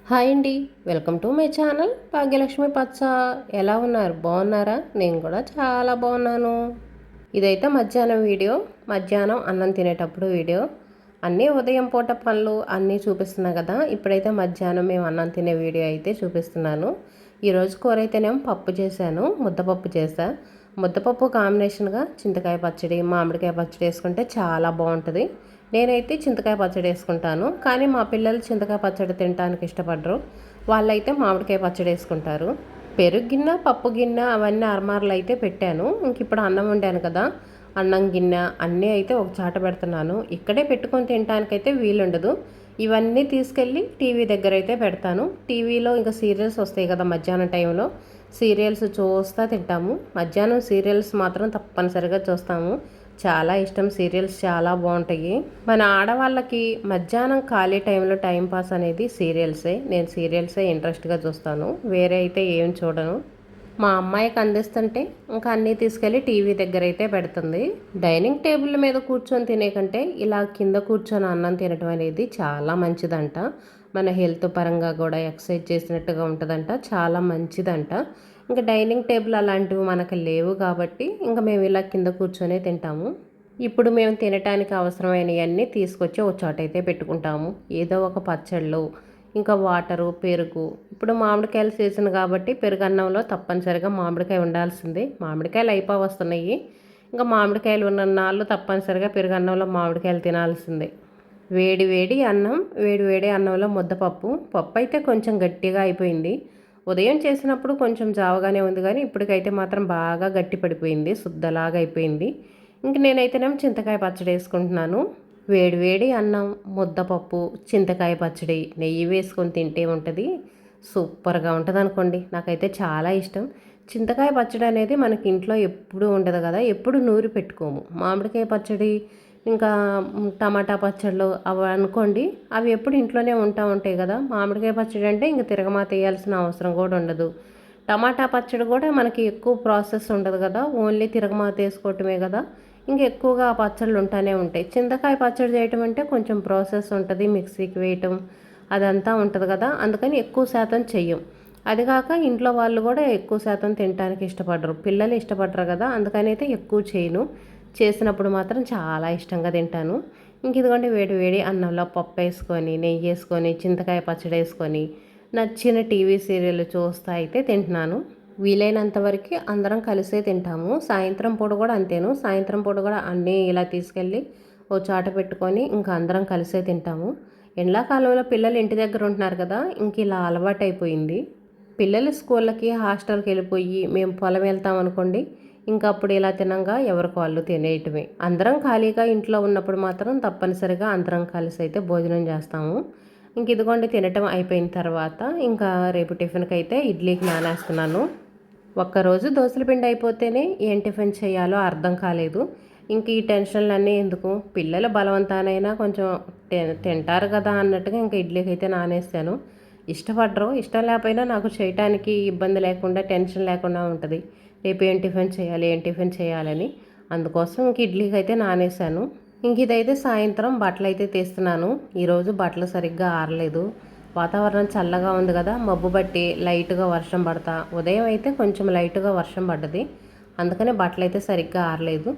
Hi అండి. Welcome to my channel Bhagyalakshmi పచ్చ. ఎలా ఉన్నారు? బాగున్నారా? నేను కూడా చాలా బాగున్నాను. ఇదైతే మధ్యాహ్నం వీడియో. మధ్యాహ్నం అన్నం తినేటప్పుడు వీడియో. అన్నీ ఉదయం పూట పనులు అన్నీ చూపిస్తున్నా కదా. ఇప్పుడైతే మధ్యాహ్నం మేము అన్నం తినే వీడియో అయితే చూపిస్తున్నాను. ఈరోజు కూర అయితేనేమో పప్పు చేశాను. ముద్దపప్పు చేశా. ముద్దపప్పు కాంబినేషన్గా చింతకాయ పచ్చడి, మామిడికాయ పచ్చడి వేసుకుంటే చాలా బాగుంటుంది. నేనైతే చింతకాయ పచ్చడి వేసుకుంటాను, కానీ మా పిల్లలు చింతకాయ పచ్చడి తినడానికి ఇష్టపడరు. వాళ్ళైతే మామిడికాయ పచ్చడి వేసుకుంటారు. పెరుగు గిన్నె, పప్పు గిన్నె అవన్నీ అరమార్లు అయితే పెట్టాను. ఇంక ఇప్పుడు అన్నం వండాను కదా, అన్నం గిన్నె అన్నీ అయితే ఒక చాట పెడుతున్నాను. ఇక్కడే పెట్టుకొని తినడానికైతే వీలుండదు. ఇవన్నీ తీసుకెళ్ళి టీవీ దగ్గర అయితే పెడతాను. టీవీలో ఇంకా సీరియల్స్ వస్తాయి కదా మధ్యాహ్నం టైంలో, సీరియల్స్ చూస్తూ తింటాము. మధ్యాహ్నం సీరియల్స్ మాత్రం తప్పనిసరిగా చూస్తాము. చాలా ఇష్టం. సీరియల్స్ చాలా బాగుంటాయి. మన ఆడవాళ్ళకి మధ్యాహ్నం ఖాళీ టైంలో టైంపాస్ అనేది సీరియల్సే. నేను సీరియల్సే ఇంట్రెస్ట్గా చూస్తాను, వేరే అయితే ఏం చూడను. మా అమ్మాయికి అందిస్తుంటే ఇంకా అన్నీ తీసుకెళ్ళి టీవీ దగ్గర అయితే పెడుతుంది. డైనింగ్ టేబుల్ మీద కూర్చొని తినే కంటే ఇలా కింద కూర్చొని అన్నం తినడం అనేది చాలా మంచిదంట. మన హెల్త్ పరంగా కూడా ఎక్సర్సైజ్ చేసినట్టుగా ఉంటుందంట, చాలా మంచిదంట. ఇంకా డైనింగ్ టేబుల్ అలాంటివి మనకు లేవు కాబట్టి ఇంకా మేము ఇలా కింద కూర్చొనే తింటాము. ఇప్పుడు మేము తినటానికి అవసరమైనవన్నీ తీసుకొచ్చి ఒక చోట అయితే పెట్టుకుంటాము. ఏదో ఒక పచ్చళ్ళు, ఇంకా వాటరు, పెరుగు. ఇప్పుడు మామిడికాయల సీజన్ కాబట్టి పెరుగన్నంలో తప్పనిసరిగా మామిడికాయ ఉండాల్సిందే. మామిడికాయలు వస్తున్నాయి. ఇంకా మామిడికాయలు ఉన్న నాళ్ళు తప్పనిసరిగా పెరుగన్నంలో మామిడికాయలు తినాల్సిందే. వేడి వేడి అన్నం, వేడి వేడి అన్నంలో ముద్దపప్పు. పప్పు అయితే కొంచెం గట్టిగా అయిపోయింది. ఉదయం చేసినప్పుడు కొంచెం జావగానే ఉంది, కానీ ఇప్పటికైతే మాత్రం బాగా గట్టి పడిపోయింది, శుద్ధలాగా అయిపోయింది. ఇంక నేనైతేనేమో చింతకాయ పచ్చడి వేసుకుంటున్నాను. వేడి వేడి అన్నం, ముద్దపప్పు, చింతకాయ పచ్చడి నెయ్యి వేసుకొని తింటే ఉంటుంది, సూపర్గా ఉంటుంది అనుకోండి. నాకైతే చాలా ఇష్టం. చింతకాయ పచ్చడి అనేది మనకి ఇంట్లో ఎప్పుడూ ఉండదు కదా, ఎప్పుడు నూరి పెట్టుకోము. మామిడికాయ పచ్చడి ఇంకా టమాటా పచ్చళ్ళు అవి అనుకోండి, అవి ఎప్పుడు ఇంట్లోనే ఉంటాయి కదా. మామిడికాయ పచ్చడి అంటే ఇంక తిరగమాత వేయాల్సిన అవసరం కూడా ఉండదు. టమాటా పచ్చడి కూడా మనకి ఎక్కువ ప్రాసెస్ ఉండదు కదా, ఓన్లీ తిరగమాత వేసుకోవటమే కదా. ఇంక ఎక్కువగా ఆ పచ్చళ్ళు ఉంటానే ఉంటాయి. చింతకాయ పచ్చడి చేయటం అంటే కొంచెం ప్రాసెస్ ఉంటుంది, మిక్సీకి వేయటం అదంతా ఉంటుంది కదా, అందుకని ఎక్కువ శాతం చెయ్యం. అది కాక ఇంట్లో వాళ్ళు కూడా ఎక్కువ శాతం తినడానికి ఇష్టపడరు, పిల్లలు ఇష్టపడరు కదా, అందుకని అయితే ఎక్కువ చేయను. చేసినప్పుడు మాత్రం చాలా ఇష్టంగా తింటాను. ఇంక ఇదిగోండి వేడి వేడి అన్నంలో పప్పు వేసుకొని, నెయ్యి వేసుకొని, చింతకాయ పచ్చడి వేసుకొని నచ్చిన టీవీ సీరియల్ చూస్తూ అయితే తింటున్నాను. వీలైనంత వరకు అందరం కలిసే తింటాము. సాయంత్రం పూట కూడా అంతేను. సాయంత్రం పూట కూడా అన్నీ ఇలా తీసుకెళ్ళి ఓ చాట పెట్టుకొని ఇంకా అందరం కలిసే తింటాము. ఎండాకాలంలో పిల్లలు ఇంటి దగ్గర ఉంటున్నారు కదా, ఇంక ఇలా అలవాటైపోయింది. పిల్లలు స్కూళ్ళకి, హాస్టల్కి వెళ్ళిపోయి మేము పొలం వెళ్తాం అనుకోండి, ఇంకా అప్పుడు ఇలా తినంగా ఎవరికి వాళ్ళు తినేయటమే. అందరం ఖాళీగా ఇంట్లో ఉన్నప్పుడు మాత్రం తప్పనిసరిగా అందరం కలిసి అయితే భోజనం చేస్తాము. ఇంక ఇదిగోండి తినటం అయిపోయిన తర్వాత ఇంకా రేపు టిఫిన్కి అయితే ఇడ్లీకి నానేస్తున్నాను. ఒక్కరోజు దోశల పిండి అయిపోతేనే ఏం టిఫిన్ చేయాలో అర్థం కాలేదు. ఇంక ఈ టెన్షన్లన్నీ ఎందుకు, పిల్లలు బలవంతానైనా కొంచెం తింటారు కదా అన్నట్టుగా ఇంకా ఇడ్లీకి అయితే నానేస్తాను. ఇష్టపడరు, ఇష్టం లేకపోయినా నాకు చేయటానికి ఇబ్బంది లేకుండా, టెన్షన్ లేకుండా ఉంటుంది. రేపు ఏం టిఫిన్ చేయాలి, ఏం టిఫిన్ చేయాలని. అందుకోసం ఇంక ఇడ్లీకి అయితే నానేసాను. ఇంక ఇదైతే సాయంత్రం బట్టలు అయితే తీస్తున్నాను. ఈరోజు బట్టలు సరిగ్గా ఆరలేదు. వాతావరణం చల్లగా ఉంది కదా, మబ్బు బట్టి లైట్గా వర్షం పడతా, ఉదయం అయితే కొంచెం లైట్గా వర్షం పడ్డది, అందుకనే బట్టలు అయితే సరిగ్గా ఆరలేదు.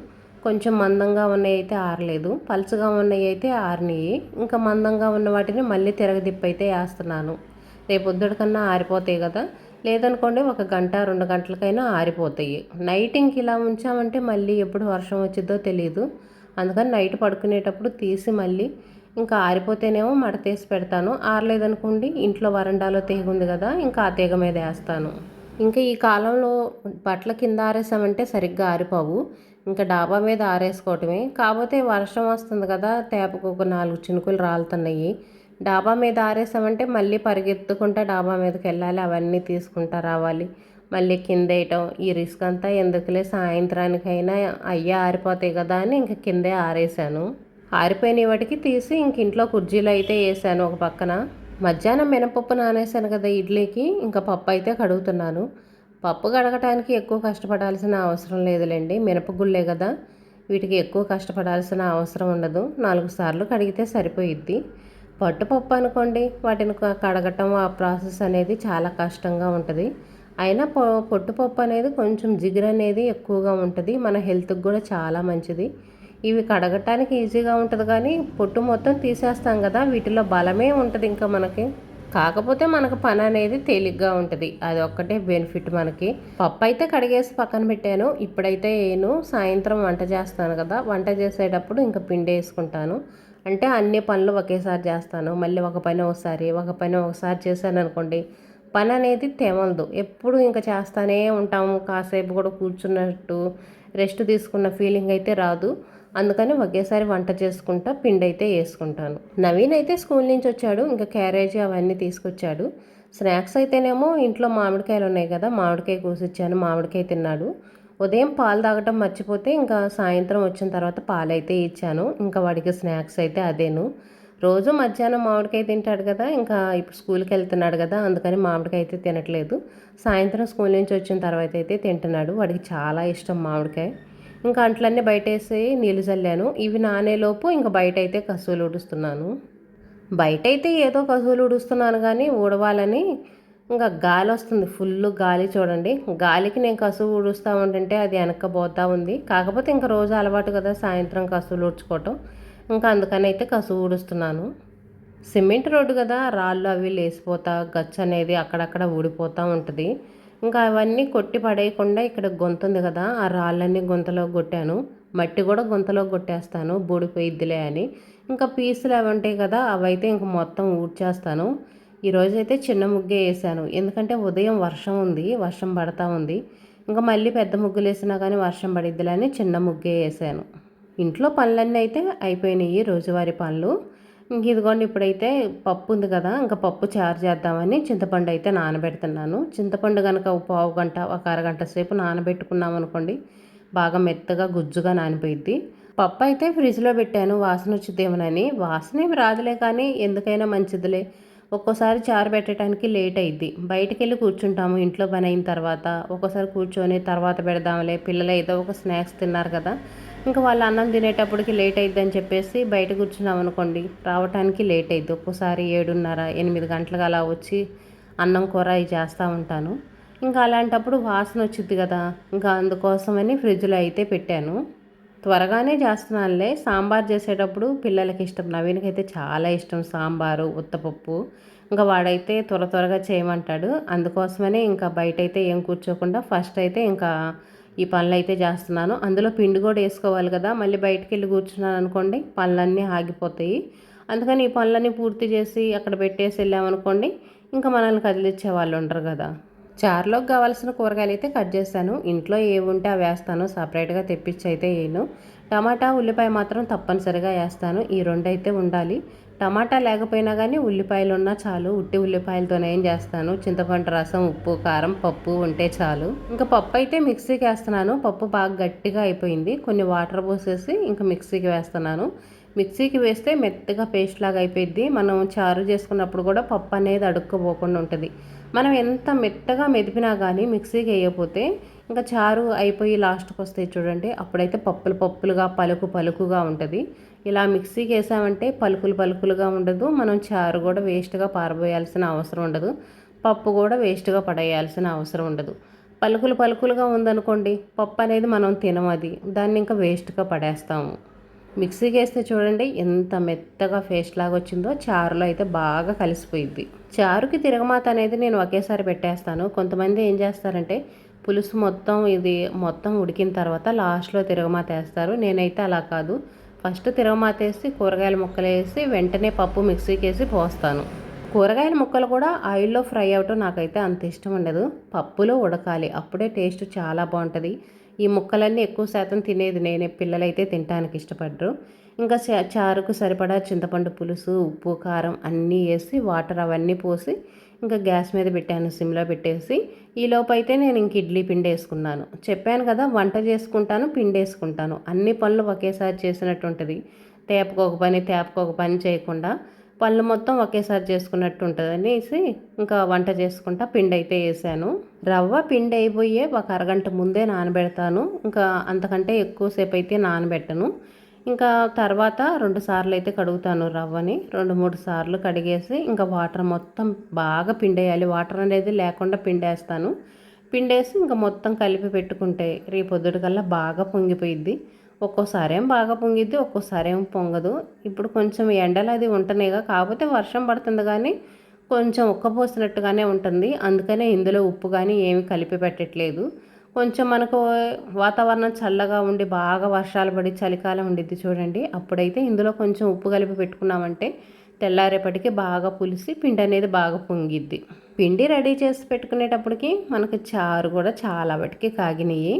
కొంచెం మందంగా ఉన్నవి అయితే ఆరలేదు, పలుచగా ఉన్నవి అయితే ఆరినాయి. ఇంకా మందంగా ఉన్న వాటిని మళ్ళీ తిరగదిప్పి అయితే వేస్తున్నాను. రేపు పొద్దుటికన్నా ఆరిపోతాయి కదా, లేదనుకోండి ఒక గంట 2 గంటలకైనా ఆరిపోతాయి. నైట్ ఇంక ఇలా ఉంచామంటే మళ్ళీ ఎప్పుడు వర్షం వచ్చిద్దో తెలియదు, అందుకని నైట్ పడుకునేటప్పుడు తీసి మళ్ళీ ఇంకా ఆరిపోతేనేమో మడతేసి పెడతాను. ఆరలేదనుకోండి ఇంట్లో వరండాలో తీగ ఉంది కదా, ఇంకా ఆ తీగ మీద వేస్తాను. ఇంకా ఈ కాలంలో బట్టల కింద ఆరేసామంటే సరిగ్గా ఆరిపోవు, ఇంకా డాబా మీద ఆరేసుకోవటమే. కాకపోతే వర్షం వస్తుంది కదా, తేపకు ఒక 4 చినుకులు రాలుతున్నాయి. డాబా మీద ఆరేసామంటే మళ్ళీ పరిగెత్తుకుంటా డాబా మీదకి వెళ్ళాలి, అవన్నీ తీసుకుంటా రావాలి, మళ్ళీ కింద వేయటం. ఈ రిస్క్ అంతా ఎందుకులే, సాయంత్రానికైనా అయ్యే ఆరిపోతాయి కదా అని ఇంక కిందే ఆరేసాను. ఆరిపోయిన వాటికి తీసి ఇంక ఇంట్లో కుర్జీలు అయితే వేసాను ఒక పక్కన. మధ్యాహ్నం మినపప్పు నానేసాను కదా ఇడ్లీకి, ఇంకా పప్పు అయితే కడుగుతున్నాను. పప్పు కడగటానికి ఎక్కువ కష్టపడాల్సిన అవసరం లేదులేండి, మినపగుళ్ళే కదా, వీటికి ఎక్కువ కష్టపడాల్సిన అవసరం ఉండదు. 4 సార్లు కడిగితే సరిపోయిద్ది. పట్టుపప్పు అనుకోండి, వాటిని కడగటం ఆ ప్రాసెస్ అనేది చాలా కష్టంగా ఉంటుంది. అయినా పొట్టుపప్పు అనేది కొంచెం జిగురు అనేది ఎక్కువగా ఉంటుంది, మన హెల్త్కి కూడా చాలా మంచిది. ఇవి కడగటానికి ఈజీగా ఉంటుంది కానీ పొట్టు మొత్తం తీసేస్తాం కదా, వీటిలో బలమే ఉంటుంది ఇంకా మనకి. కాకపోతే మనకు పని అనేది తేలిగ్గా ఉంటుంది, అది ఒక్కటే బెనిఫిట్ మనకి. పప్పు అయితే కడిగేసి పక్కన పెట్టాను. ఇప్పుడైతే నేను సాయంత్రం వంట చేస్తాను కదా, వంట చేసేటప్పుడు ఇంకా పిండి వేసుకుంటాను. అంటే అన్ని పనులు ఒకేసారి చేస్తాను. మళ్ళీ ఒక పని ఒకసారి చేశాను అనుకోండి, పని అనేది తెమలదు. ఎప్పుడు ఇంకా చేస్తానే ఉంటాము, కాసేపు కూడా కూర్చున్నట్టు రెస్ట్ తీసుకున్న ఫీలింగ్ అయితే రాదు. అందుకని ఒకేసారి వంట చేసుకుంటా పిండి అయితే వేసుకుంటాను. నవీన్ అయితే స్కూల్ నుంచి వచ్చాడు, ఇంకా క్యారేజీ అవన్నీ తీసుకొచ్చాడు. స్నాక్స్ అయితేనేమో ఇంట్లో మామిడికాయలు ఉన్నాయి కదా, మామిడికాయ కోసిచ్చాను, మామిడికాయ తిన్నాడు. ఉదయం పాలు తాగటం మర్చిపోతే ఇంకా సాయంత్రం వచ్చిన తర్వాత పాలు అయితే ఇచ్చాను. ఇంకా వాడికి స్నాక్స్ అయితే అదేను. రోజు మధ్యాహ్నం మామిడికాయ తింటాడు కదా, ఇంకా ఇప్పుడు స్కూల్కి వెళ్తున్నాడు కదా, అందుకని మామిడికాయ అయితే తినట్లేదు. సాయంత్రం స్కూల్ నుంచి వచ్చిన తర్వాత అయితే తింటున్నాడు. వాడికి చాలా ఇష్టం మామిడికాయ. ఇంకా అంట్లన్నీ బయటేసి నీళ్ళు చల్లాను. ఇవి నానేలోపు ఇంకా బయట అయితే కసువులు ఊడుస్తున్నాను. బయట అయితే ఏదో కసువులు ఊడుస్తున్నాను కానీ ఊడవాలని ఇంకా గాలి వస్తుంది, ఫుల్ గాలి చూడండి. గాలికి నేను కసువు ఊడుస్తూ ఉంటుంటే అది వెనక్కపోతూ ఉంది. కాకపోతే ఇంకా రోజు అలవాటు కదా సాయంత్రం కసువులు ఊడ్చుకోవటం, ఇంకా అందుకని అయితే కసువు ఊడుస్తున్నాను. సిమెంట్ రోడ్డు కదా, రాళ్ళు అవి లేసిపోతా గచ్చు అనేది అక్కడక్కడ ఊడిపోతూ ఉంటుంది. ఇంకా అవన్నీ కొట్టి పడేయకుండా ఇక్కడ గొంతు ఉంది కదా, ఆ రాళ్ళన్నీ గొంతలో కొట్టాను. మట్టి కూడా గొంతలో కొట్టేస్తాను, బూడిపోయిద్దిలే అని. ఇంకా పీసులు అవి ఉంటాయి కదా, అవైతే ఇంక మొత్తం ఊడ్చేస్తాను. ఈరోజైతే చిన్న ముగ్గే వేసాను, ఎందుకంటే ఉదయం వర్షం ఉంది, వర్షం పడతా ఉంది. ఇంకా మళ్ళీ పెద్ద ముగ్గులు వేసినా కానీ వర్షం పడిద్దిలే అని చిన్న ముగ్గే వేసాను. ఇంట్లో పనులన్నీ అయితే అయిపోయినాయి, రోజువారీ పనులు. ఇంక ఇదిగోండి ఇప్పుడైతే పప్పు ఉంది కదా, ఇంకా పప్పు చారు చేద్దామని చింతపండు అయితే నానబెడుతున్నాను. చింతపండు కనుక ఒక పావు గంట ఒక అరగంట సేపు నానబెట్టుకున్నాం అనుకోండి, బాగా మెత్తగా గుజ్జుగా నానిపోయిద్ది. పప్పు అయితే ఫ్రిడ్జ్లో పెట్టాను, వాసన వచ్చిద్దేమోనని. వాసన ఏమి రాదులే కానీ ఎందుకైనా మంచిదిలే. ఒక్కోసారి చారు పెట్టడానికి లేట్ అయ్యిద్ది, బయటికి వెళ్ళి కూర్చుంటాము ఇంట్లో పని అయిన తర్వాత. ఒక్కోసారి కూర్చొని తర్వాత పెడదాంలే, పిల్లలు ఏదో ఒక స్నాక్స్ తిన్నారు కదా, ఇంకా వాళ్ళు అన్నం తినేటప్పటికి లేట్ అయిద్దని చెప్పేసి బయట కూర్చున్నాం అనుకోండి, రావడానికి లేట్ అయిద్ది. ఒక్కోసారి 7:30 8 గంటలకు అలా వచ్చి అన్నం కూర అవి చేస్తూ ఉంటాను. ఇంకా అలాంటప్పుడు వాసన వచ్చింది కదా, ఇంకా అందుకోసమని ఫ్రిడ్జ్లో అయితే పెట్టాను. త్వరగానే చేస్తున్నానులే. సాంబార్ చేసేటప్పుడు పిల్లలకి ఇష్టం, నవీన్కి అయితే చాలా ఇష్టం సాంబారు ఉత్తపప్పు. ఇంకా వాడైతే త్వరగా చేయమంటాడు. అందుకోసమనే ఇంకా బయట అయితే ఏం కూర్చోకుండా ఫస్ట్ అయితే ఇంకా ఈ పనులు అయితే చేస్తున్నాను. అందులో పిండి కూడా వేసుకోవాలి కదా, మళ్ళీ బయటికి వెళ్ళి కూర్చున్నాను అనుకోండి పనులన్నీ ఆగిపోతాయి. అందుకని ఈ పనులన్నీ పూర్తి చేసి అక్కడ పెట్టేసి వెళ్ళామనుకోండి, ఇంకా మనల్ని కదిలిచ్చే వాళ్ళు ఉండరు కదా. చారులోకి కావాల్సిన కూరగాయలు అయితే కట్ చేస్తాను. ఇంట్లో ఏవి ఉంటే అవి వేస్తాను, సపరేట్గా తెప్పించి అయితే వేయను. టమాటా ఉల్లిపాయ మాత్రం తప్పనిసరిగా వేస్తాను, ఈ రెండు అయితే ఉండాలి. టమాటా లేకపోయినా కానీ ఉల్లిపాయలు ఉన్నా చాలు, ఉట్టి ఉల్లిపాయలతోనే ఏం చేస్తాను. చింతపండు రసం, ఉప్పు, కారం, పప్పు ఉంటే చాలు. ఇంకా పప్పు అయితే మిక్సీకి వేస్తున్నాను. పప్పు బాగా గట్టిగా అయిపోయింది, కొన్ని వాటర్ పోసేసి ఇంకా మిక్సీకి వేస్తున్నాను. మిక్సీకి వేస్తే మెత్తగా పేస్ట్ లాగా అయిపోయింది. మనం చారు చేసుకున్నప్పుడు కూడా పప్పు అనేది అడుక్కోపోకుండా ఉంటుంది. మనం ఎంత మెత్తగా మెదిపినా కానీ మిక్సీకి వేయకపోతే ఇంకా చారు అయిపోయి లాస్ట్కి వస్తాయి చూడండి, అప్పుడైతే పప్పులుగా పలుకుగా ఉంటుంది. ఇలా మిక్సీకి వేసామంటే పలుకులుగా ఉండదు, మనం చారు కూడా వేస్ట్గా పారబోయాల్సిన అవసరం ఉండదు, పప్పు కూడా వేస్ట్గా పడేయాల్సిన అవసరం ఉండదు. పలుకులుగా ఉందనుకోండి, పప్పు అనేది మనం తినమది, దాన్ని ఇంకా వేస్ట్గా పడేస్తాము. మిక్సీకి వేస్తే చూడండి ఎంత మెత్తగా పేస్ట్ లాగా వచ్చిందో, చారులో అయితే బాగా కలిసిపోయిద్ది. చారుకి తిరగమాత అనేది నేను ఒకేసారి పెట్టేస్తాను. కొంతమంది ఏం చేస్తారంటే పులుసు మొత్తం ఉడికిన తర్వాత లాస్ట్లో తిరగమాత వేస్తారు. నేనైతే అలా కాదు, ఫస్ట్ తిరగమాత వేసి కూరగాయల ముక్కలు వేసి వెంటనే పప్పు మిక్సీకి వేసి పోస్తాను. కూరగాయల ముక్కలు కూడా ఆయిల్లో ఫ్రై అవటం నాకైతే అంత ఇష్టం ఉండదు, పప్పులో ఉడకాలి, అప్పుడే టేస్ట్ చాలా బాగుంటుంది. ఈ ముక్కలన్నీ ఎక్కువ శాతం తినేది నేనే, పిల్లలైతే తినడానికి ఇష్టపడరు. ఇంకా చారుకు సరిపడా చింతపండు పులుసు, ఉప్పు, కారం అన్నీ వేసి వాటర్ అవన్నీ పోసి ఇంకా గ్యాస్ మీద పెట్టాను, సిమ్లో పెట్టేసి. ఈలోపు అయితే నేను ఇంక ఇడ్లీ పిండి వేసుకున్నాను. చెప్పాను కదా వంట చేసుకుంటాను, పిండి వేసుకుంటాను, అన్ని పనులు ఒకేసారి చేసినట్టు ఉంటుంది. తేపకొక పని చేయకుండా పళ్ళు మొత్తం ఒకేసారి చేసుకున్నట్టు ఉంటుంది అనేసి ఇంకా వంట చేసుకుంటా పిండి అయితే వేసాను. రవ్వ పిండి అయిపోయే ఒక అరగంట ముందే నానబెడతాను, ఇంకా అంతకంటే ఎక్కువసేపు అయితే నానబెట్టను. ఇంకా తర్వాత 2 సార్లు అయితే కడుగుతాను రవ్వని. 2, 3 సార్లు కడిగేసి ఇంకా వాటర్ మొత్తం బాగా పిండేయాలి. వాటర్ అనేది లేకుండా పిండేస్తాను. పిండేసి ఇంకా మొత్తం కలిపి పెట్టుకుంటే రేపొద్దుటికల్లా బాగా పొంగిపోయిద్ది. ఒక్కోసారి ఏం బాగా పొంగిద్ది, ఒక్కోసారి ఏం పొంగదు. ఇప్పుడు కొంచెం ఎండలు అది ఉంటున్నాయిగా, కాకపోతే వర్షం పడుతుంది కానీ కొంచెం ఉక్కపోసినట్టుగానే ఉంటుంది. అందుకనే ఇందులో ఉప్పు కానీ ఏమి కలిపి పెట్టట్లేదు. కొంచెం మనకు వాతావరణం చల్లగా ఉండి బాగా వర్షాలు పడి చలికాలం ఉండిద్ది చూడండి, అప్పుడైతే ఇందులో కొంచెం ఉప్పు కలిపి పెట్టుకున్నామంటే తెల్లారేపటికి బాగా పులిసి పిండి అనేది బాగా పొంగిద్ది. పిండి రెడీ చేసి పెట్టుకునేటప్పటికి మనకు చారు కూడా చాలా వాటికి కాగినాయి.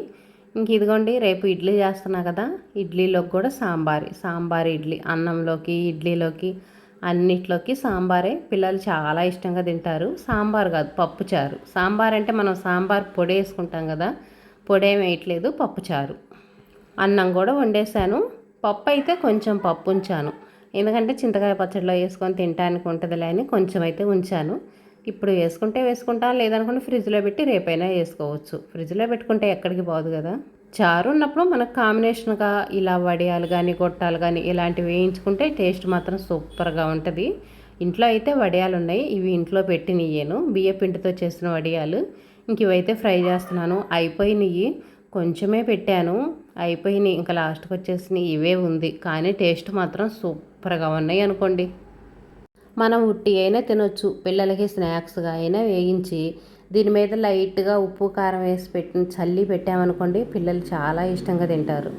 ఇంక ఇదిగోండి, రేపు ఇడ్లీ చేస్తున్నా కదా, ఇడ్లీలోకి కూడా సాంబార్ ఇడ్లీ, అన్నంలోకి ఇడ్లీలోకి అన్నిట్లోకి సాంబారే. పిల్లలు చాలా ఇష్టంగా తింటారు. సాంబార్ కాదు, పప్పుచారు. సాంబార్ అంటే మనం సాంబార్ పొడి వేసుకుంటాం కదా, పొడి ఏమి వేయట్లేదు, పప్పుచారు. అన్నం కూడా వండేసాను. పప్పు అయితే కొంచెం పప్పు ఉంచాను, ఎందుకంటే చింతకాయ పచ్చడిలో వేసుకొని తినడానికి ఉంటుందిలే అని కొంచెం అయితే ఉంచాను. ఇప్పుడు వేసుకుంటే వేసుకుంటాను, లేదనుకుంటే ఫ్రిడ్జ్లో పెట్టి రేపైనా వేసుకోవచ్చు. ఫ్రిడ్జ్లో పెట్టుకుంటే ఎక్కడికి పోదు కదా. చారు ఉన్నప్పుడు మనకు కాంబినేషన్గా ఇలా వడియాలు కానీ గొట్టాలు కానీ ఇలాంటివి వేయించుకుంటే టేస్ట్ మాత్రం సూపర్గా ఉంటుంది. ఇంట్లో అయితే వడియాలు ఉన్నాయి, ఇవి ఇంట్లో పెట్టినయ్యాను, బియ్య పిండితో చేసిన వడియాలు. ఇంక ఇవైతే ఫ్రై చేస్తున్నాను. అయిపోయినాయి, కొంచెమే పెట్టాను, అయిపోయినాయి. ఇంకా లాస్ట్కి వచ్చేసినాయి, ఇవే ఉంది, కానీ టేస్ట్ మాత్రం సూపర్గా ఉన్నాయి అనుకోండి. మనం ఉట్టి అయినా తినొచ్చు, పిల్లలకి స్నాక్స్గా అయినా వేయించి దీని మీద లైట్గా ఉప్పు కారం వేసి చల్లి పెట్టామనుకోండి, పిల్లలు చాలా ఇష్టంగా తింటారు.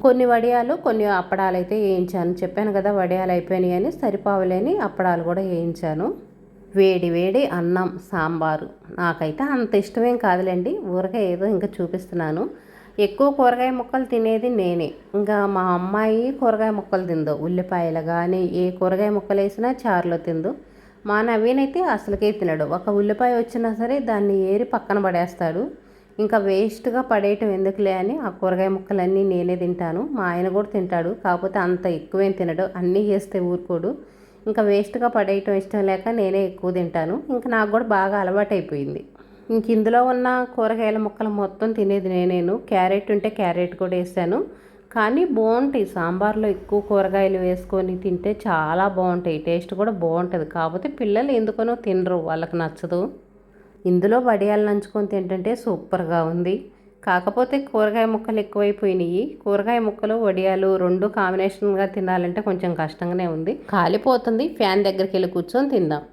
కొన్ని వడియాలు కొన్ని అప్పడాలు అయితే వేయించాను. చెప్పాను కదా వడియాలు అయిపోయినాయి అని, సరిపోవలేని అప్పడాలు కూడా వేయించాను. వేడి వేడి అన్నం సాంబారు నాకైతే అంత ఇష్టమేం కాదులేండి, ఊరగా ఏదో ఇంకా చూపిస్తున్నాను. ఎక్కువ కూరగాయ ముక్కలు తినేది నేనే, ఇంకా మా అమ్మాయి కూరగాయ ముక్కలు తిందో, ఉల్లిపాయలు కానీ ఏ కూరగాయ ముక్కలు వేసినా చారులో తిందో. మా నవీన్ అయితే అసలుకే తినడు. ఒక ఉల్లిపాయ వచ్చినా సరే దాన్ని ఏరి పక్కన పడేస్తాడు. ఇంకా వేస్ట్గా పడేయటం ఎందుకులే అని ఆ కూరగాయ ముక్కలన్నీ నేనే తింటాను. మా ఆయన కూడా తింటాడు, కాకపోతే అంత ఎక్కువేం తినడు, అన్నీ చేస్తే ఊరుకోడు. ఇంకా వేస్ట్గా పడేయటం ఇష్టం లేక నేనే ఎక్కువ తింటాను. ఇంకా నాకు కూడా బాగా అలవాటైపోయింది. ఇంక ఇందులో ఉన్న కూరగాయల ముక్కలు మొత్తం తినేది నేనేను. క్యారెట్ ఉంటే క్యారెట్ కూడా వేసాను, కానీ బాగుంటాయి. సాంబార్లో ఎక్కువ కూరగాయలు వేసుకొని తింటే చాలా బాగుంటాయి, టేస్ట్ కూడా బాగుంటుంది. కాకపోతే పిల్లలు ఎందుకనో తినరు, వాళ్ళకి నచ్చదు. ఇందులో వడియాలు నంచుకొని తింటుంటే సూపర్గా ఉంది. కాకపోతే కూరగాయ ముక్కలు ఎక్కువైపోయినాయి. కూరగాయ ముక్కలు వడియాలు రెండు కాంబినేషన్గా తినాలంటే కొంచెం కష్టంగానే ఉంది. కాలిపోతుంది, ఫ్యాన్ దగ్గరికి వెళ్ళి కూర్చొని తిందాం.